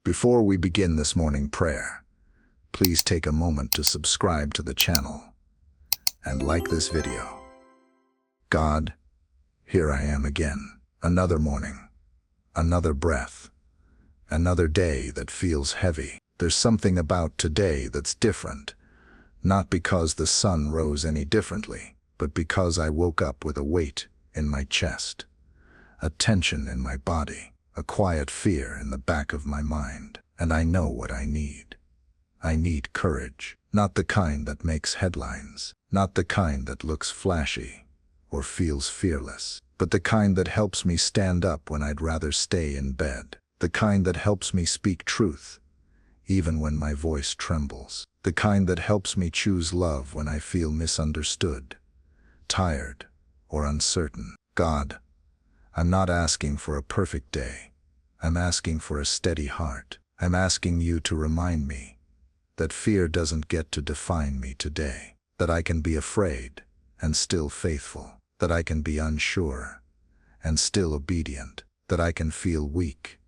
Before we begin this morning prayer, please take a moment to subscribe to the channel and like this video. God, here I am again. Another morning, another breath, another day that feels heavy. There's something about today that's different, not because the sun rose any differently, but because I woke up with a weight in my chest, a tension in my body, a quiet fear in the back of my mind. And I know what I need. I need courage, not the kind that makes headlines, not the kind that looks flashy or feels fearless, but the kind that helps me stand up when I'd rather stay in bed, the kind that helps me speak truth, even when my voice trembles, the kind that helps me choose love when I feel misunderstood, tired, or uncertain. God, I'm not asking for a perfect day. I'm asking for a steady heart. I'm asking you to remind me that fear doesn't get to define me today, that I can be afraid and still faithful, that I can be unsure and still obedient, that I can feel weak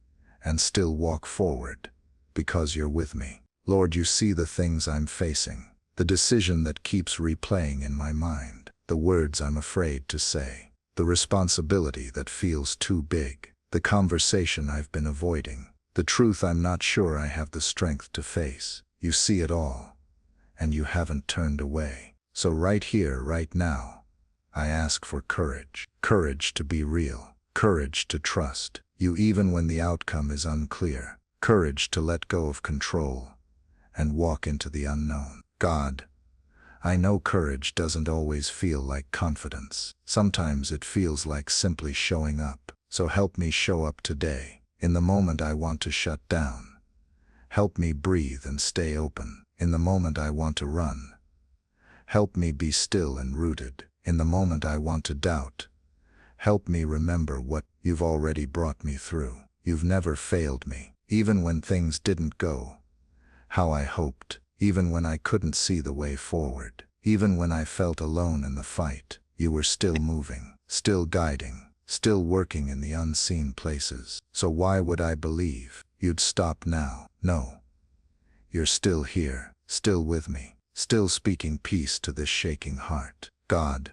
and still walk forward because you're with me. Lord, you see the things I'm facing, the decision that keeps replaying in my mind, the words I'm afraid to say, the responsibility that feels too big, the conversation I've been avoiding, the truth I'm not sure I have the strength to face. You see it all, and you haven't turned away. So right here, right now, I ask for courage. Courage to be real. Courage to trust you even when the outcome is unclear. Courage to let go of control and walk into the unknown. God, I know courage doesn't always feel like confidence. Sometimes it feels like simply showing up. So help me show up today, in the moment I want to shut down. Help me breathe and stay open, in the moment I want to run. Help me be still and rooted, in the moment I want to doubt. Help me remember what you've already brought me through. You've never failed me, even when things didn't go how I hoped, even when I couldn't see the way forward, even when I felt alone in the fight. You were still moving, still guiding, still working in the unseen places. So why would I believe you'd stop now? No. You're still here, still with me, still speaking peace to this shaking heart. God,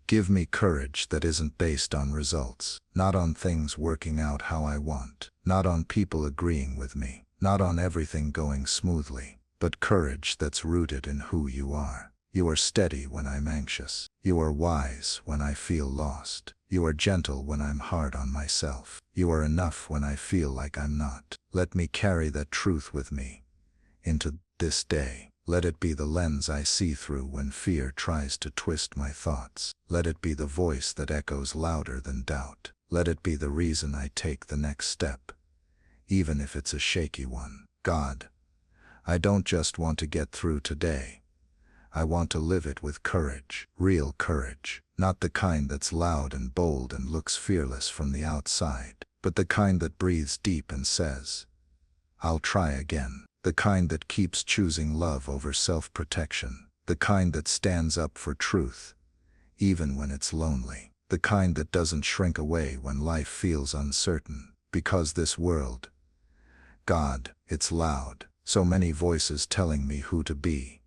give me courage that isn't based on results, not on things working out how I want, not on people agreeing with me, not on everything going smoothly, but courage that's rooted in who you are. You are steady when I'm anxious. You are wise when I feel lost. You are gentle when I'm hard on myself. You are enough when I feel like I'm not. Let me carry that truth with me into this day. Let it be the lens I see through when fear tries to twist my thoughts. Let it be the voice that echoes louder than doubt. Let it be the reason I take the next step, even if it's a shaky one. God, I don't just want to get through today. I want to live it with courage, real courage, not the kind that's loud and bold and looks fearless from the outside, but the kind that breathes deep and says, I'll try again. The kind that keeps choosing love over self-protection, the kind that stands up for truth, even when it's lonely, the kind that doesn't shrink away when life feels uncertain, because this world, God, it's loud, so many voices telling me who to be,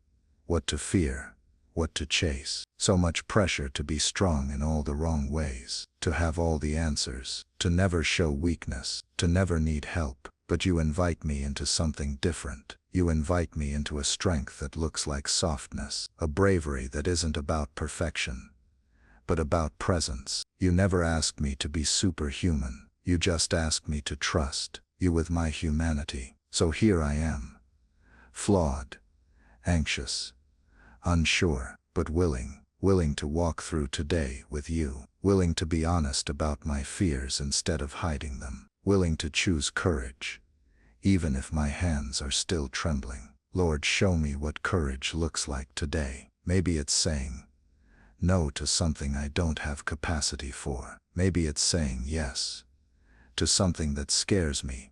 what to fear, what to chase, so much pressure to be strong in all the wrong ways, to have all the answers, to never show weakness, to never need help. But you invite me into something different. You invite me into a strength that looks like softness, a bravery that isn't about perfection, but about presence. You never asked me to be superhuman. You just asked me to trust you with my humanity. So here I am, flawed, anxious, unsure, but willing to walk through today with you, willing to be honest about my fears instead of hiding them, willing to choose courage, even if my hands are still trembling. Lord, show me what courage looks like today. Maybe it's saying no to something I don't have capacity for. Maybe it's saying yes to something that scares me,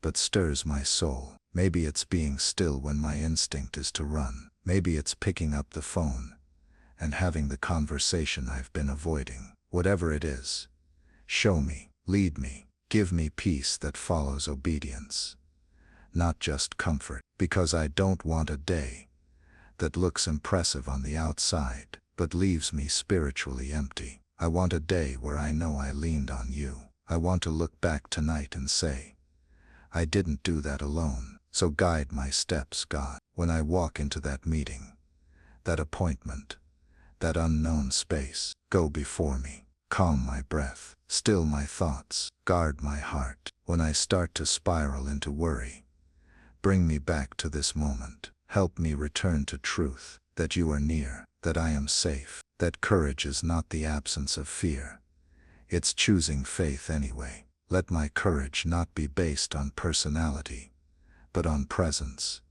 but stirs my soul. Maybe it's being still when my instinct is to run. Maybe it's picking up the phone and having the conversation I've been avoiding. Whatever it is, show me, lead me, give me peace that follows obedience. not just comfort, because I don't want a day that looks impressive on the outside, but leaves me spiritually empty. I want a day where I know I leaned on you. I want to look back tonight and say, I didn't do that alone. So guide my steps, God, when I walk into that meeting, that appointment, that unknown space. Go before me. Calm my breath. Still my thoughts. Guard my heart. When I start to spiral into worry, bring me back to this moment. Help me return to truth, that you are near, that I am safe, that courage is not the absence of fear. It's choosing faith anyway. Let my courage not be based on personality, but on presence.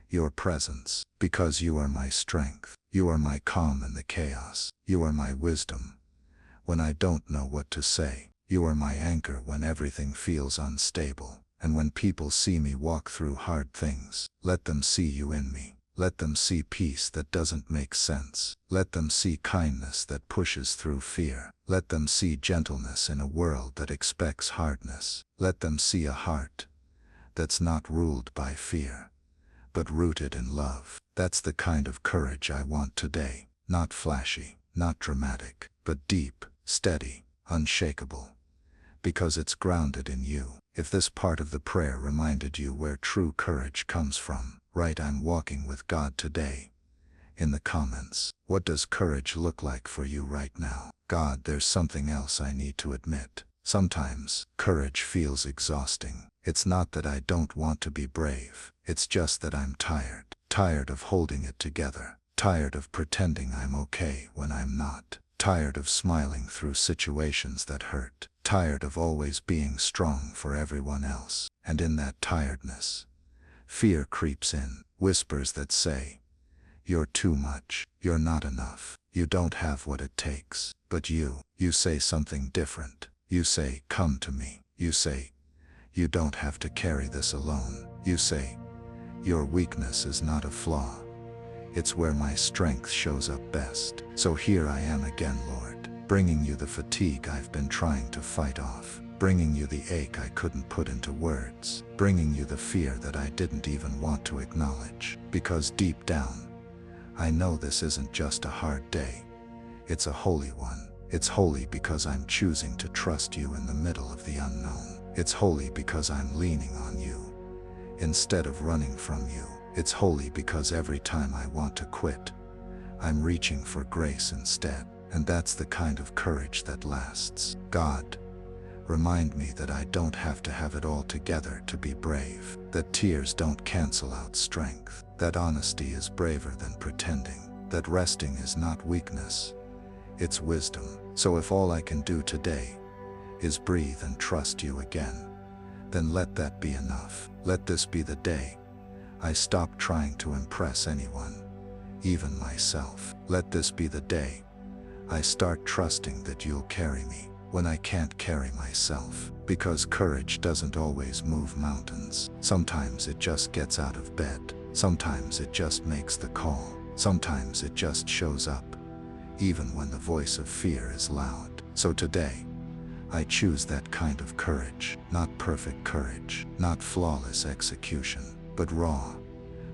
Your presence, because you are my strength. You are my calm in the chaos. You are my wisdom when I don't know what to say. You are my anchor when everything feels unstable. And when people see me walk through hard things, let them see you in me. Let them see peace that doesn't make sense. Let them see kindness that pushes through fear. Let them see gentleness in a world that expects hardness. Let them see a heart that's not ruled by fear, but rooted in love. That's the kind of courage I want today. Not flashy, not dramatic, but deep, steady, unshakable. Because it's grounded in you. If this part of the prayer reminded you where true courage comes from, write "I'm walking with God today" in the comments. What does courage look like for you right now? God, there's something else I need to admit. Sometimes, courage feels exhausting. It's not that I don't want to be brave. It's just that I'm tired. Tired of holding it together. Tired of pretending I'm okay when I'm not. Tired of smiling through situations that hurt. Tired of always being strong for everyone else. And in that tiredness, fear creeps in. Whispers that say, you're too much. You're not enough. You don't have what it takes. But you say something different. You say, come to me. You say, you don't have to carry this alone. You say, your weakness is not a flaw. It's where my strength shows up best. So here I am again, Lord, bringing you the fatigue I've been trying to fight off, bringing you the ache I couldn't put into words, bringing you the fear that I didn't even want to acknowledge. Because deep down, I know this isn't just a hard day. It's a holy one. It's holy because I'm choosing to trust you in the middle of the unknown. It's holy because I'm leaning on you instead of running from you. It's holy because every time I want to quit, I'm reaching for grace instead. And that's the kind of courage that lasts. God, remind me that I don't have to have it all together to be brave. That tears don't cancel out strength. That honesty is braver than pretending. That resting is not weakness, it's wisdom. So if all I can do today is breathe and trust you again, then let that be enough. Let this be the day I stop trying to impress anyone, even myself. Let this be the day I start trusting that you'll carry me when I can't carry myself. Because courage doesn't always move mountains. Sometimes it just gets out of bed. Sometimes it just makes the call. Sometimes it just shows up, even when the voice of fear is loud. So today, I choose that kind of courage. Not perfect courage, not flawless execution, but raw,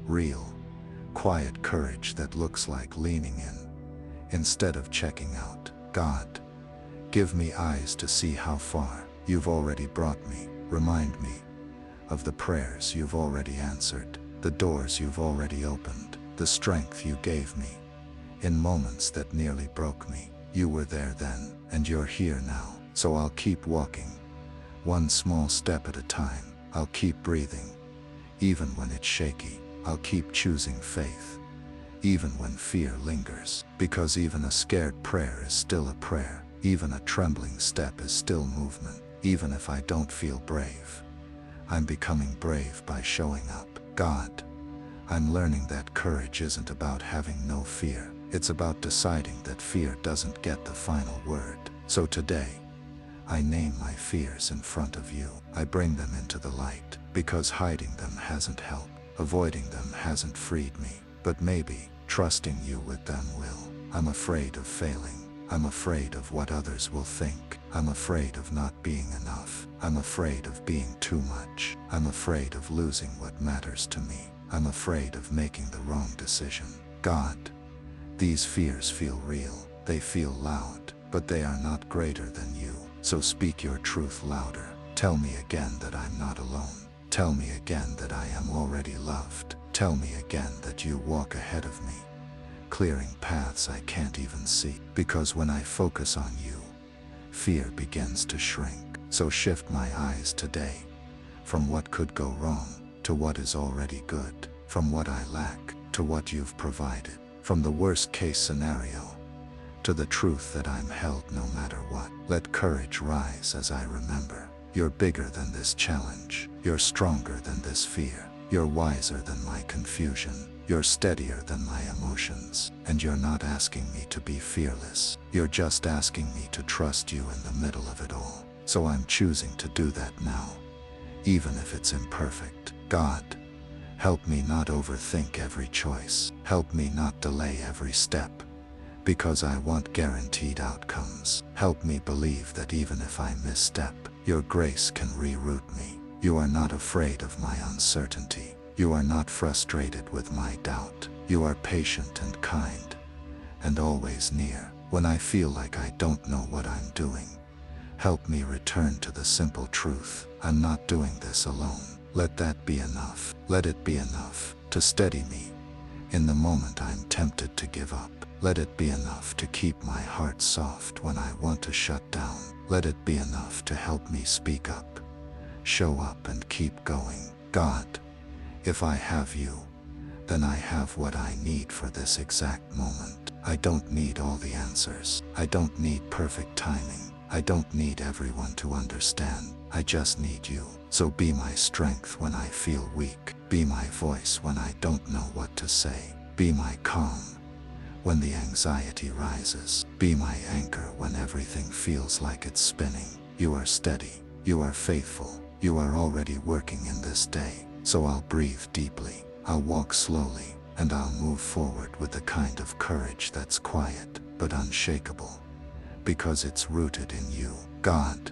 real, quiet courage that looks like leaning in instead of checking out. God, give me eyes to see how far you've already brought me. Remind me of the prayers you've already answered, the doors you've already opened, the strength you gave me in moments that nearly broke me. You were there then, and you're here now. So I'll keep walking, one small step at a time. I'll keep breathing, even when it's shaky. I'll keep choosing faith, even when fear lingers. Because even a scared prayer is still a prayer. Even a trembling step is still movement. Even if I don't feel brave, I'm becoming brave by showing up. God, I'm learning that courage isn't about having no fear. It's about deciding that fear doesn't get the final word. So today, I name my fears in front of you. I bring them into the light, because hiding them hasn't helped. Avoiding them hasn't freed me. But maybe trusting you with them will. I'm afraid of failing. I'm afraid of what others will think. I'm afraid of not being enough. I'm afraid of being too much. I'm afraid of losing what matters to me. I'm afraid of making the wrong decision. God, these fears feel real. They feel loud, but they are not greater than you. So speak your truth louder. Tell me again that I'm not alone. Tell me again that I am already loved. Tell me again that you walk ahead of me, clearing paths I can't even see. Because when I focus on you, fear begins to shrink. So shift my eyes today from what could go wrong to what is already good, from what I lack to what you've provided, from the worst case scenario to the truth that I'm held no matter what. Let courage rise as I remember. You're bigger than this challenge. You're stronger than this fear. You're wiser than my confusion. You're steadier than my emotions. And you're not asking me to be fearless. You're just asking me to trust you in the middle of it all. So I'm choosing to do that now, even if it's imperfect. God, help me not overthink every choice. Help me not delay every step, because I want guaranteed outcomes. Help me believe that even if I misstep, your grace can reroute me. You are not afraid of my uncertainty. You are not frustrated with my doubt. You are patient and kind, and always near. When I feel like I don't know what I'm doing, help me return to the simple truth. I'm not doing this alone. Let that be enough. Let it be enough to steady me in the moment I'm tempted to give up. Let it be enough to keep my heart soft when I want to shut down. Let it be enough to help me speak up, show up, and keep going. God, if I have you, then I have what I need for this exact moment. I don't need all the answers. I don't need perfect timing. I don't need everyone to understand. I just need you. So be my strength when I feel weak. Be my voice when I don't know what to say. Be my calm when the anxiety rises. Be my anchor when everything feels like it's spinning. You are steady. You are faithful. You are already working in this day. So I'll breathe deeply. I'll walk slowly, and I'll move forward with the kind of courage that's quiet but unshakable, because it's rooted in you. God,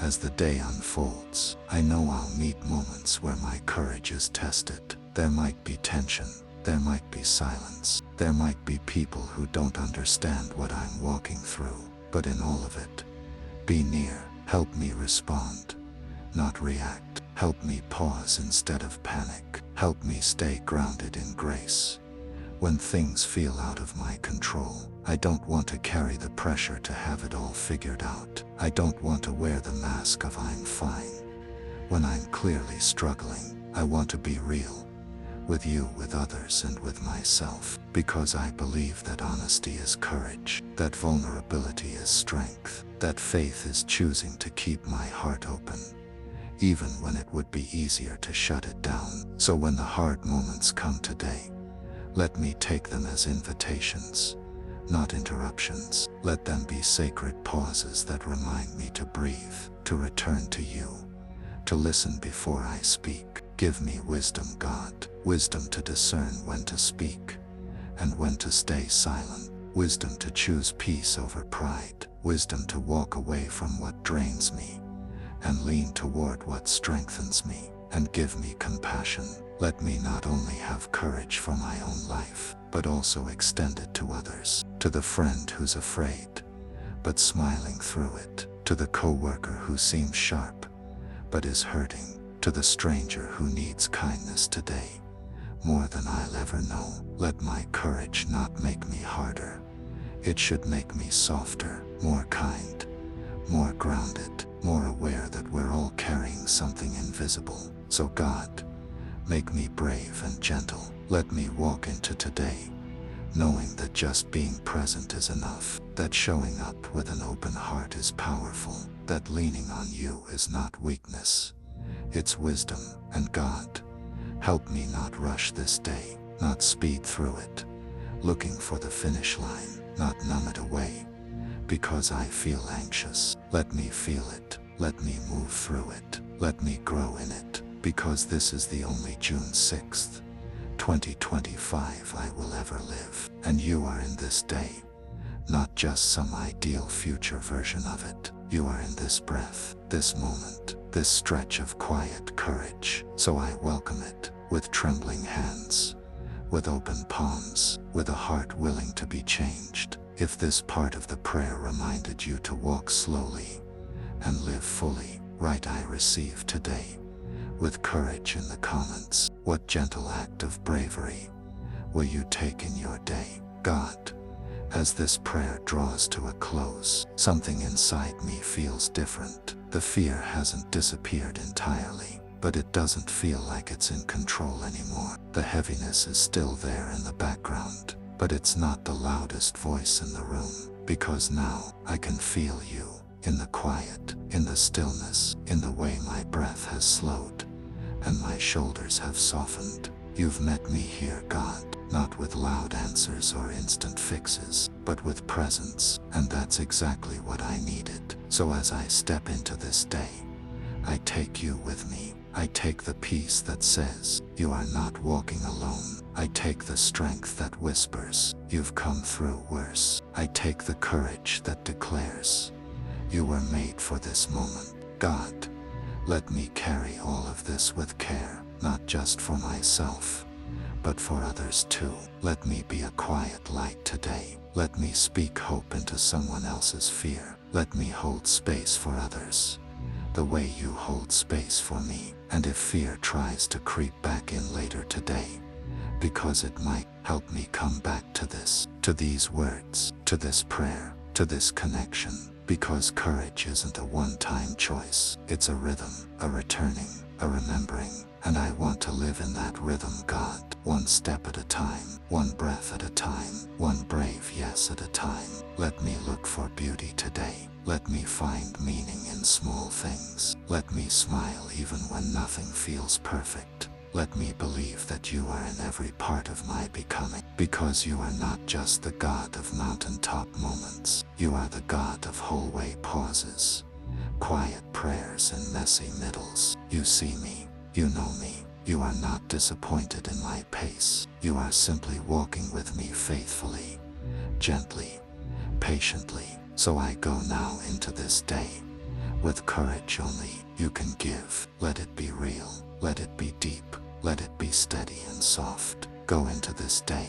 as the day unfolds, I know I'll meet moments where my courage is tested. There might be tension. There might be silence. There might be people who don't understand what I'm walking through. But in all of it, be near. Help me respond, not react. Help me pause instead of panic. Help me stay grounded in grace when things feel out of my control. I don't want to carry the pressure to have it all figured out. I don't want to wear the mask of I'm fine when I'm clearly struggling. I want to be real with you, with others, and with myself, because I believe that honesty is courage, that vulnerability is strength, that faith is choosing to keep my heart open, even when it would be easier to shut it down. So when the hard moments come today, let me take them as invitations, not interruptions. Let them be sacred pauses that remind me to breathe, to return to you, to listen before I speak. Give me wisdom, God, wisdom to discern when to speak and when to stay silent, wisdom to choose peace over pride, wisdom to walk away from what drains me and lean toward what strengthens me. And give me compassion. Let me not only have courage for my own life, but also extend it to others, to the friend who's afraid but smiling through it, to the coworker who seems sharp but is hurting, to the stranger who needs kindness today more than I'll ever know. Let my courage not make me harder. It should make me softer, more kind, more grounded, more aware that we're all carrying something invisible. So God, make me brave and gentle. Let me walk into today knowing that just being present is enough, that showing up with an open heart is powerful, that leaning on you is not weakness, it's wisdom. And God, help me not rush this day, not speed through it, looking for the finish line, not numb it away because I feel anxious. Let me feel it. Let me move through it. Let me grow in it, because this is the only June 6th, 2025 I will ever live. And you are in this day, not just some ideal future version of it. You are in this breath, this moment, this stretch of quiet courage. So I welcome it with trembling hands, with open palms, with a heart willing to be changed. If this part of the prayer reminded you to walk slowly and live fully, write "I receive today" with courage in the comments. What gentle act of bravery will you take in your day? God, as this prayer draws to a close, something inside me feels different. The fear hasn't disappeared entirely, but it doesn't feel like it's in control anymore. The heaviness is still there in the background, but it's not the loudest voice in the room, because now I can feel you in the quiet, in the stillness, in the way my breath has slowed and my shoulders have softened. You've met me here, God, not with loud answers or instant fixes, but with presence, and that's exactly what I needed. So as I step into this day, I take you with me. I take the peace that says, you are not walking alone. I take the strength that whispers, you've come through worse. I take the courage that declares, you were made for this moment. God, let me carry all of this with care, not just for myself, but for others too. Let me be a quiet light today. Let me speak hope into someone else's fear. Let me hold space for others, the way you hold space for me. And if fear tries to creep back in later today, because it might, help me come back to this, to these words, to this prayer, to this connection. Because courage isn't a one-time choice. It's a rhythm, a returning, a remembering. And I want to live in that rhythm, God. One step at a time, one breath at a time, one brave yes at a time. Let me look for beauty today. Let me find meaning in small things. Let me smile even when nothing feels perfect. Let me believe that you are in every part of my becoming, because you are not just the God of mountaintop moments. You are the God of whole-way pauses, quiet prayers and messy middles. You see me, you know me. You are not disappointed in my pace. You are simply walking with me faithfully, gently, patiently. So I go now into this day with courage only you can give. Let it be real. Let it be deep, let it be steady and soft. Go into this day,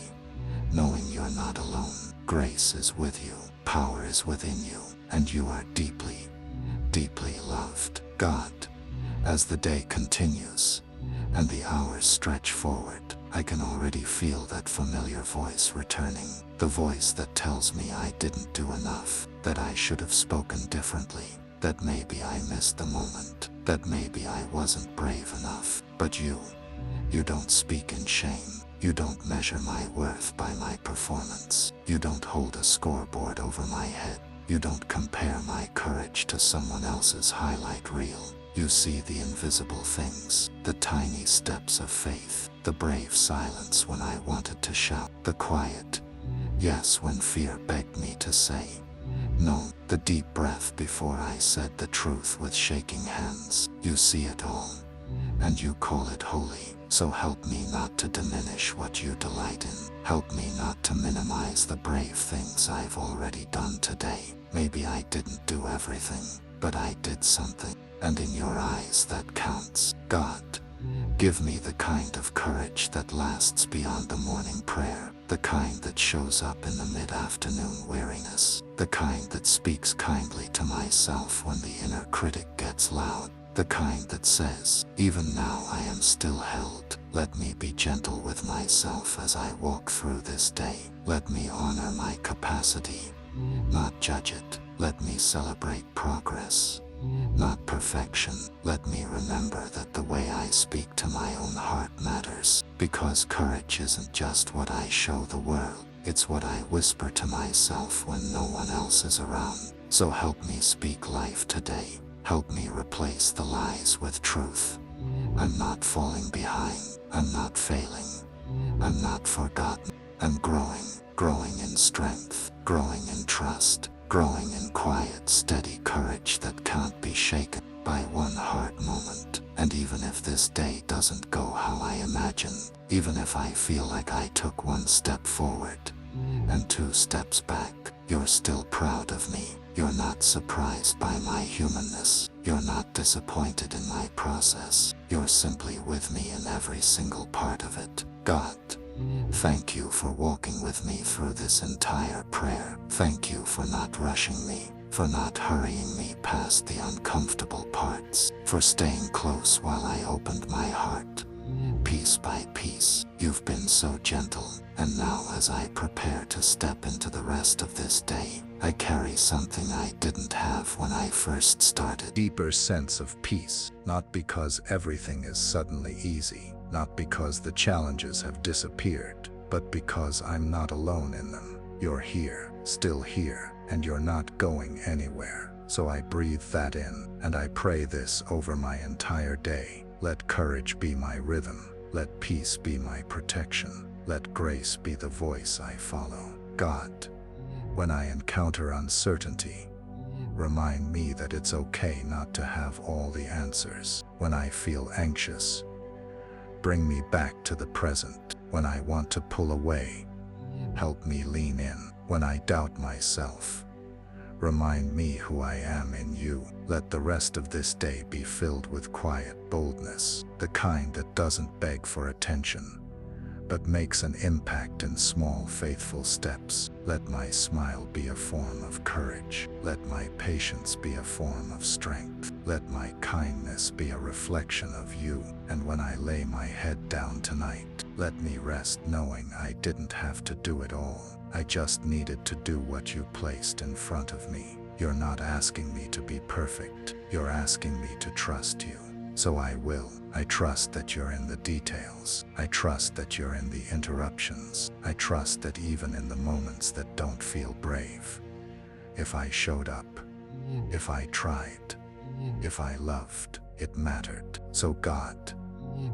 knowing you're not alone. Grace is with you, power is within you, and you are deeply, deeply loved. God, as the day continues, and the hours stretch forward, I can already feel that familiar voice returning. The voice that tells me I didn't do enough, that I should have spoken differently, that maybe I missed the moment, that maybe I wasn't brave enough. But you don't speak in shame. You don't measure my worth by my performance. You don't hold a scoreboard over my head. You don't compare my courage to someone else's highlight reel. You see the invisible things, the tiny steps of faith, the brave silence when I wanted to shout, the quiet yes when fear begged me to say no, the deep breath before I said the truth with shaking hands. You see it all, and you call it holy. So help me not to diminish what you delight in. Help me not to minimize the brave things I've already done today. Maybe I didn't do everything, but I did something, and in your eyes that counts. God, give me the kind of courage that lasts beyond the morning prayer, the kind that shows up in the mid-afternoon weariness, the kind that speaks kindly to myself when the inner critic gets loud, the kind that says, even now I am still held. Let me be gentle with myself as I walk through this day. Let me honor my capacity, not judge it. Let me celebrate progress, not perfection. Let me remember that the way I speak to my own heart matters, because courage isn't just what I show the world, it's what I whisper to myself when no one else is around. So help me speak life today. Help me replace the lies with truth. I'm not falling behind. I'm not failing. I'm not forgotten. I'm growing in strength, growing in trust, growing in quiet, steady courage that can't be shaken by one hard moment. And even if this day doesn't go how I imagined, even if I feel like I took one step forward and two steps back, You're still proud of me. You're not surprised by my humanness. You're not disappointed in my process. You're simply with me in every single part of it. God, thank you for walking with me through this entire prayer. Thank you for not rushing me, for not hurrying me past the uncomfortable parts, for staying close while I opened my heart. Piece by piece, you've been so gentle, and now as I prepare to step into the rest of this day, I carry something I didn't have when I first started. Deeper sense of peace, not because everything is suddenly easy, not because the challenges have disappeared, but because I'm not alone in them. You're here, still here, and you're not going anywhere. So I breathe that in, and I pray this over my entire day. Let courage be my rhythm. Let peace be my protection. Let grace be the voice I follow. God, when I encounter uncertainty, remind me that it's okay not to have all the answers. When I feel anxious, bring me back to the present. When I want to pull away, help me lean in. When I doubt myself, remind me who I am in you. Let the rest of this day be filled with quiet boldness, the kind that doesn't beg for attention, but makes an impact in small, faithful steps. Let my smile be a form of courage. Let my patience be a form of strength. Let my kindness be a reflection of you. And when I lay my head down tonight, let me rest knowing I didn't have to do it all. I just needed to do what you placed in front of me. You're not asking me to be perfect. You're asking me to trust you. So I will. I trust that you're in the details. I trust that you're in the interruptions. I trust that even in the moments that don't feel brave, if I showed up, if I tried, if I loved, it mattered. So God,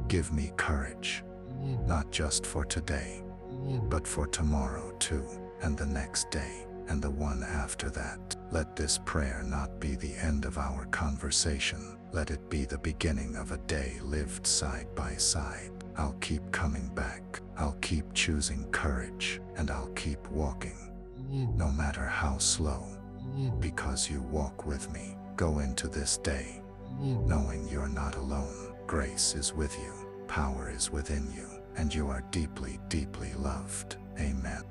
give me courage, not just for today, but for tomorrow too, and the next day, and the one after that. Let this prayer not be the end of our conversation. Let it be the beginning of a day lived side by side. I'll keep coming back. I'll keep choosing courage, and I'll keep walking, no matter how slow, because you walk with me. Go into this day, knowing you're not alone. Grace is with you, power is within you, and you are deeply, deeply loved. Amen.